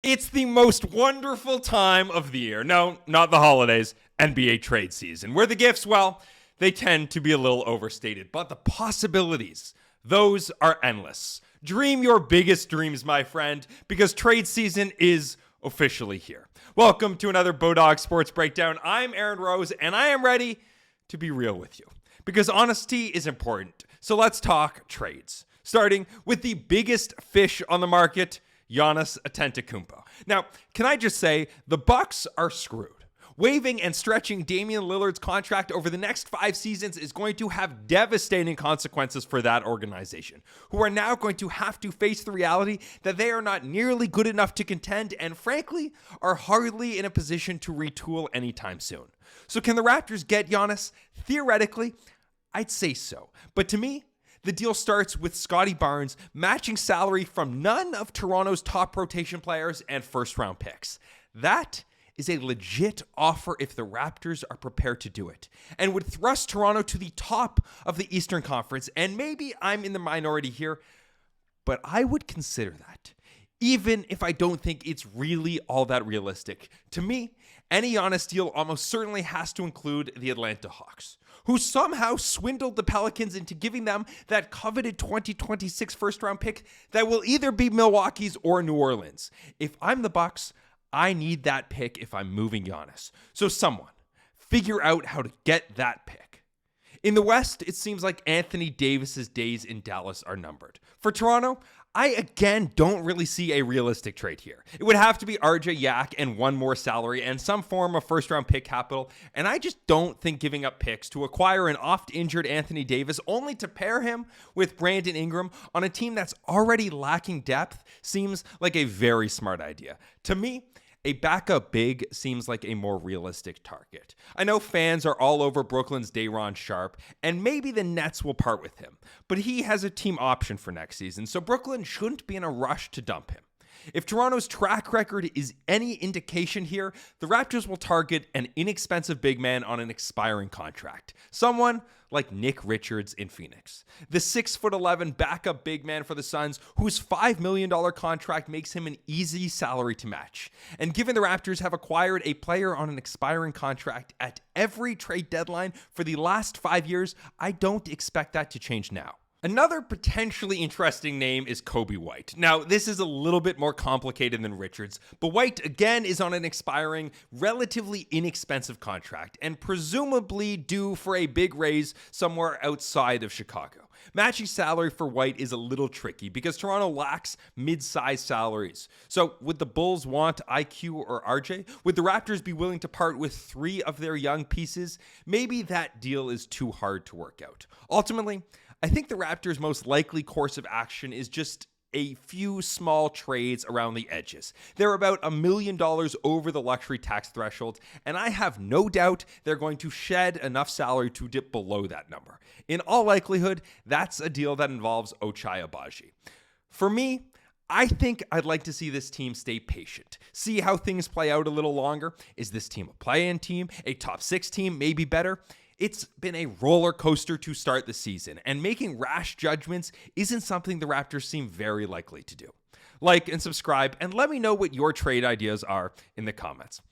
It's the most wonderful time of the year. No, not the holidays, NBA trade season, where the gifts, well, they tend to be a little overstated, but the possibilities, those are endless. Dream your biggest dreams, my friend, because trade season is officially here. Welcome to another Bodog Sports Breakdown. I'm Aaron Rose, and I am ready to be real with you, because honesty is important. So let's talk trades, starting with the biggest fish on the market, Giannis Antetokounmpo. Now, can I just say, the Bucks are screwed. Waiving and stretching Damian Lillard's contract over the next 5 seasons is going to have devastating consequences for that organization, who are now going to have to face the reality that they are not nearly good enough to contend and, frankly, are hardly in a position to retool anytime soon. So can the Raptors get Giannis? Theoretically, I'd say so. But to me, the deal starts with Scottie Barnes matching salary from none of Toronto's top rotation players and first-round picks. That is a legit offer if the Raptors are prepared to do it, and would thrust Toronto to the top of the Eastern Conference. And maybe I'm in the minority here, but I would consider that, even if I don't think it's really all that realistic. To me, any Giannis deal almost certainly has to include the Atlanta Hawks, who somehow swindled the Pelicans into giving them that coveted 2026 first-round pick that will either be Milwaukee's or New Orleans. If I'm the Bucks, I need that pick if I'm moving Giannis. So someone, figure out how to get that pick. In the West, it seems like Anthony Davis's days in Dallas are numbered. For Toronto, I again don't really see a realistic trade here. It would have to be RJ Yak and one more salary and some form of first-round pick capital, and I just don't think giving up picks to acquire an oft-injured Anthony Davis only to pair him with Brandon Ingram on a team that's already lacking depth seems like a very smart idea. To me, a backup big seems like a more realistic target. I know fans are all over Brooklyn's Day'Ron Sharpe, and maybe the Nets will part with him, but he has a team option for next season, so Brooklyn shouldn't be in a rush to dump him. If Toronto's track record is any indication here, the Raptors will target an inexpensive big man on an expiring contract. Someone like Nick Richards in Phoenix. The 6'11" backup big man for the Suns, whose $5 million contract makes him an easy salary to match. And given the Raptors have acquired a player on an expiring contract at every trade deadline for the last 5 years, I don't expect that to change now. Another potentially interesting name is Coby White. Now, this is a little bit more complicated than Richards, but White again is on an expiring, relatively inexpensive contract and presumably due for a big raise somewhere outside of Chicago. Matching salary for White is a little tricky because Toronto lacks mid-sized salaries. So would the Bulls want IQ or RJ? Would the Raptors be willing to part with 3 of their young pieces? Maybe that deal is too hard to work out. Ultimately, I think the Raptors' most likely course of action is just a few small trades around the edges. They're about $1 million over the luxury tax threshold, and I have no doubt they're going to shed enough salary to dip below that number. In all likelihood, that's a deal that involves Ochai Agbaji. For me, I think I'd like to see this team stay patient, see how things play out a little longer. Is this team a play-in team, a top 6 team, maybe better? It's been a roller coaster to start the season, and making rash judgments isn't something the Raptors seem very likely to do. Like and subscribe, and let me know what your trade ideas are in the comments.